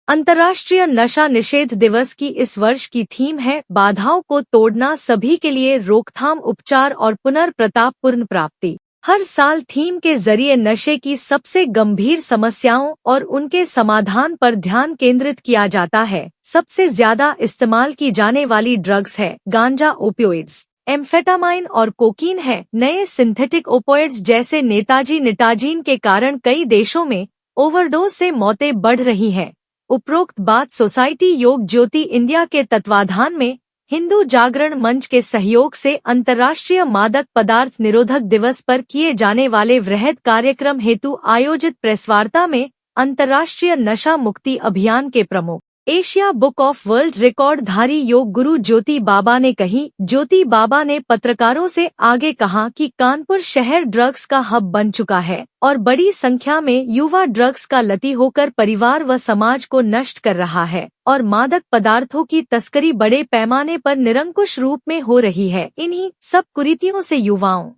अंतर्राष्ट्रीय नशा निषेध दिवस की इस वर्ष की थीम है बाधाओं को तोड़ना, सभी के लिए रोकथाम, उपचार और पुनर्प्रतापपूर्ण प्राप्ति। हर साल थीम के जरिए नशे की सबसे गंभीर समस्याओं और उनके समाधान पर ध्यान केंद्रित किया जाता है। सबसे ज्यादा इस्तेमाल की जाने वाली ड्रग्स है गांजा, ओपियोइड्स, एम्फेटामाइन और कोकीन है। नए सिंथेटिक ओपियोइड्स जैसे नेताजी निटाजीन के कारण कई देशों में ओवरडोज से मौतें बढ़ रही हैं। उपरोक्त बात सोसाइटी योग ज्योति इंडिया के तत्वाधान में हिंदू जागरण मंच के सहयोग से अंतर्राष्ट्रीय मादक पदार्थ निरोधक दिवस पर किए जाने वाले वृहद कार्यक्रम हेतु आयोजित प्रेसवार्ता में अंतर्राष्ट्रीय नशा मुक्ति अभियान के प्रमुख, Asia book of world record धारी योग गुरु ज्योति बाबा ने कही। ज्योति बाबा ने पत्रकारों से आगे कहा कि कानपुर शहर ड्रग्स का हब बन चुका है और बड़ी संख्या में युवा ड्रग्स का लती होकर परिवार व समाज को नष्ट कर रहा है और मादक पदार्थों की तस्करी बड़े पैमाने पर निरंकुश रूप में हो रही है। इन्हीं सब कुरीतियों से युवाओं,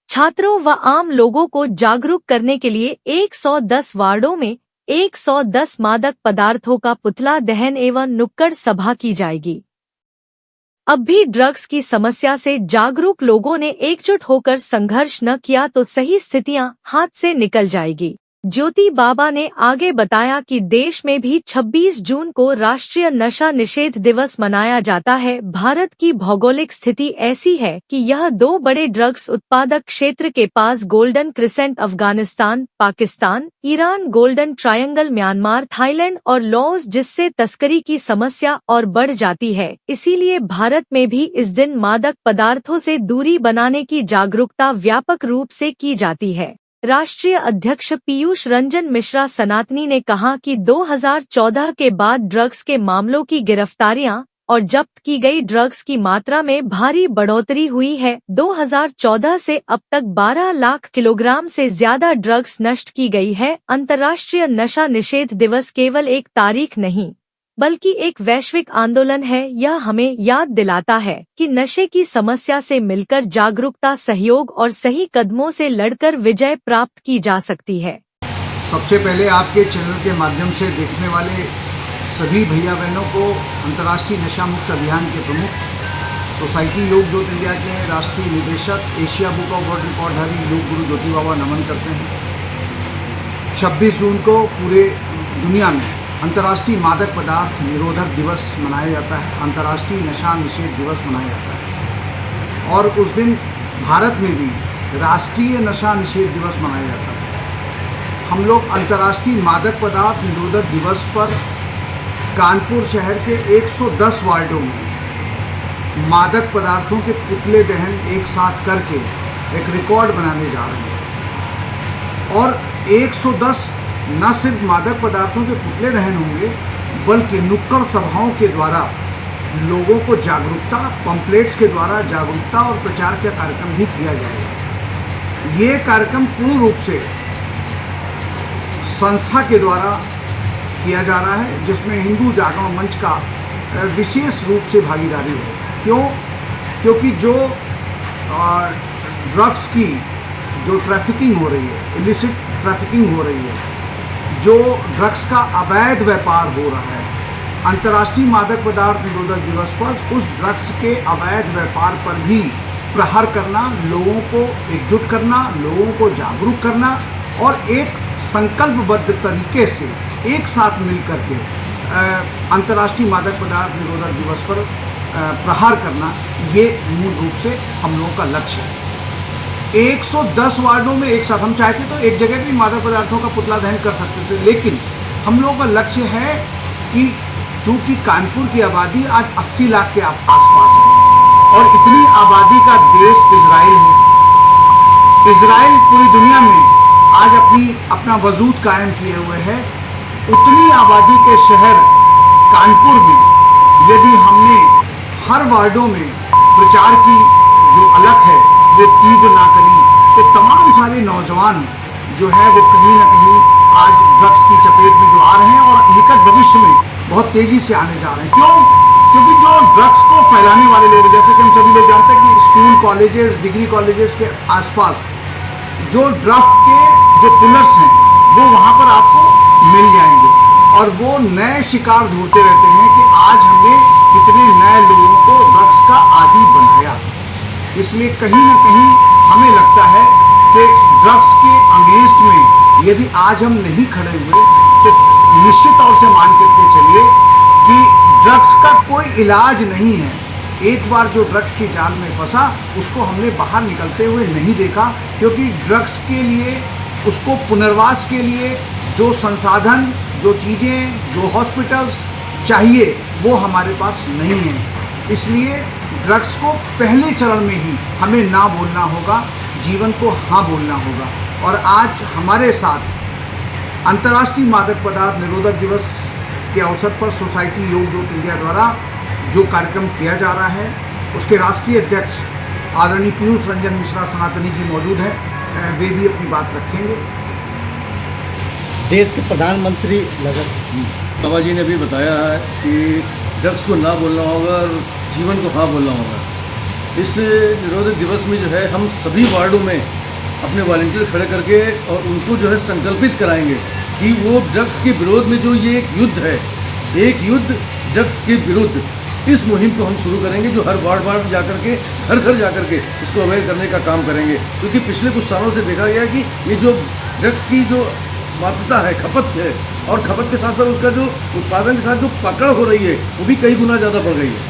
छात्रों व आम लोगों को जागरूक करने के लिए 110 वार्डों में 110 मादक पदार्थों का पुतला दहन एवं नुक्कड़ सभा की जाएगी। अब भी ड्रग्स की समस्या से जागरूक लोगों ने एकजुट होकर संघर्ष न किया तो सही स्थितियां हाथ से निकल जाएगी। ज्योति बाबा ने आगे बताया कि देश में भी 26 जून को राष्ट्रीय नशा निषेध दिवस मनाया जाता है। भारत की भौगोलिक स्थिति ऐसी है कि यह दो बड़े ड्रग्स उत्पादक क्षेत्र के पास golden crescent Afghanistan, Pakistan, Iran, golden triangle Myanmar, Thailand और लाओस, जिससे तस्करी की समस्या और बढ़ जाती है। इसीलिए भारत में भी इस दिन मादक पदार्थों से दूरी बनाने की जागरूकता व्यापक रूप से की जाती है। राष्ट्रीय अध्यक्ष पीयूष रंजन मिश्रा सनातनी ने कहा कि 2014 के बाद ड्रग्स के मामलों की गिरफ्तारियां और जब्त की गई ड्रग्स की मात्रा में भारी बढ़ोतरी हुई है। 2014 से अब तक 12 लाख किलोग्राम से ज्यादा ड्रग्स नष्ट की गई है। अंतर्राष्ट्रीय नशा निषेध दिवस केवल एक तारीख नहीं बल्कि एक वैश्विक आंदोलन है। यह हमें याद दिलाता है कि नशे की समस्या से मिलकर जागरूकता, सहयोग और सही कदमों से लड़कर विजय प्राप्त की जा सकती है। सबसे पहले आपके चैनल के माध्यम से देखने वाले सभी भैया बहनों को अंतर्राष्ट्रीय नशा मुक्त अभियान के प्रमुख, सोसाइटी योग ज्योति इंडिया के राष्ट्रीय निदेशक, Asia book of world रिकॉर्डधारी yoga guru ज्योति बाबा नमन करते हैं। 26 जून को पूरे दुनिया में अंतर्राष्ट्रीय मादक पदार्थ निरोधक दिवस मनाया जाता है, अंतर्राष्ट्रीय नशा निषेध दिवस मनाया जाता है और उस दिन भारत में भी राष्ट्रीय नशा निषेध दिवस मनाया जाता है। हम लोग अंतर्राष्ट्रीय मादक पदार्थ निरोधक दिवस पर कानपुर शहर के 110 वार्डों में मादक पदार्थों के पुतले दहन एक साथ करके एक रिकॉर्ड बनाने जा रहे हैं और 110 न सिर्फ मादक पदार्थों के पुतले दहन होंगे बल्कि नुक्कड़ सभाओं के द्वारा लोगों को जागरूकता, पंपलेट्स के द्वारा जागरूकता और प्रचार का कार्यक्रम भी किया जाएगा। ये कार्यक्रम पूर्ण रूप से संस्था के द्वारा किया जा रहा है जिसमें हिंदू जागरण मंच का विशेष रूप से भागीदारी है। क्यों? क्योंकि जो ड्रग्स की जो ट्रैफिकिंग हो रही है, इलिसिट ट्रैफिकिंग हो रही है, जो ड्रग्स का अवैध व्यापार हो रहा है, अंतर्राष्ट्रीय मादक पदार्थ निरोधक दिवस पर उस ड्रग्स के अवैध व्यापार पर भी प्रहार करना, लोगों को एकजुट करना, लोगों को जागरूक करना और एक संकल्पबद्ध तरीके से एक साथ मिलकर के अंतर्राष्ट्रीय मादक पदार्थ निरोधक दिवस पर प्रहार करना, ये मूल रूप से हम लोगों का लक्ष्य है। 110 वार्डों में एक साथ, हम चाहते तो एक जगह भी मादक पदार्थों का पुतला दहन कर सकते थे, लेकिन हम लोगों का लक्ष्य है कि चूंकि कानपुर की आबादी आज 80 लाख के आसपास है और इतनी आबादी का देश इजराइल है। इजराइल पूरी दुनिया में आज अपना वजूद कायम किए हुए है। उतनी आबादी के शहर कानपुर में यदि हमने हर वार्डों में प्रचार की जो अलग है वो तीव्र ना करी तो तमाम सारे नौजवान जो है वो कहीं ना कहीं आज ड्रग्स की चपेट में जो आ रहे हैं और निकट भविष्य में बहुत तेजी से आने जा रहे हैं। क्यों? क्योंकि जो ड्रग्स को फैलाने वाले लोग, जैसे कि हम सभी लोग जानते हैं कि स्कूल, कॉलेजेस, डिग्री कॉलेजेस के आसपास जो ड्रग्स के जो पिलर्स हैं वो वहाँ पर आपको मिल जाएंगे। और वो नए शिकार ढूंढते रहते हैं कि आज हमने कितने नए लोगों को ड्रग्स का आदी बनाया। इसलिए कहीं ना कहीं हमें लगता है कि ड्रग्स के अगेंस्ट में यदि आज हम नहीं खड़े हुए तो निश्चित तौर से मान करके चलिए कि ड्रग्स का कोई इलाज नहीं है। एक बार जो ड्रग्स की जाल में फंसा उसको हमने बाहर निकलते हुए नहीं देखा, क्योंकि ड्रग्स के लिए उसको पुनर्वास के लिए जो संसाधन, जो चीज़ें, जो हॉस्पिटल्स चाहिए वो हमारे पास नहीं है। इसलिए ड्रग्स को पहले चरण में ही हमें ना बोलना होगा, जीवन को हाँ बोलना होगा। और आज हमारे साथ अंतर्राष्ट्रीय मादक पदार्थ निरोधक दिवस के अवसर पर सोसाइटी योग ज्योति इंडिया द्वारा जो कार्यक्रम किया जा रहा है उसके राष्ट्रीय अध्यक्ष आदरणीय पीयूष रंजन मिश्रा सनातनी जी मौजूद हैं, वे भी अपनी बात रखेंगे। देश के प्रधानमंत्री बाबा जी ने भी बताया है कि ड्रग्स को ना बोलना होगा और जीवन को हाँ बोलना होगा। इस निरोधक दिवस में जो है हम सभी वार्डों में अपने वॉलंटियर खड़े करके और उनको जो है संकल्पित कराएंगे कि वो ड्रग्स के विरोध में जो ये एक युद्ध है, एक युद्ध ड्रग्स के विरुद्ध, इस मुहिम को हम शुरू करेंगे, जो हर वार्ड जाकर के, हर घर जाकर के इसको अवेयर करने का काम करेंगे। क्योंकि पिछले कुछ सालों से देखा गया कि ये जो ड्रग्स की जो मात्रा है, खपत है, और खपत के साथ साथ उसका जो उत्पादन के साथ जो पकड़ हो रही है वो भी कई गुना ज़्यादा बढ़ गई है।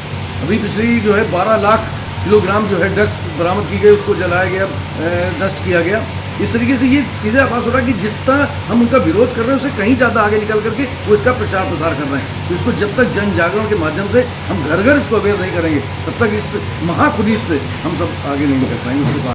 अभी पिछली जो है 12 लाख किलोग्राम जो है ड्रग्स बरामद की गई, उसको जलाया गया, नष्ट किया गया। इस तरीके से ये सीधे आभास हो रहा है कि जितना हम उनका विरोध कर रहे हैं उससे कहीं ज़्यादा आगे निकल करके वो इसका प्रचार प्रसार कर रहे हैं। तो इसको जब तक जन जागरण के माध्यम से हम घर घर इसको अवेयर नहीं करेंगे तब तक इस महाखुरीद से हम सब आगे नहीं निकल पाएंगे।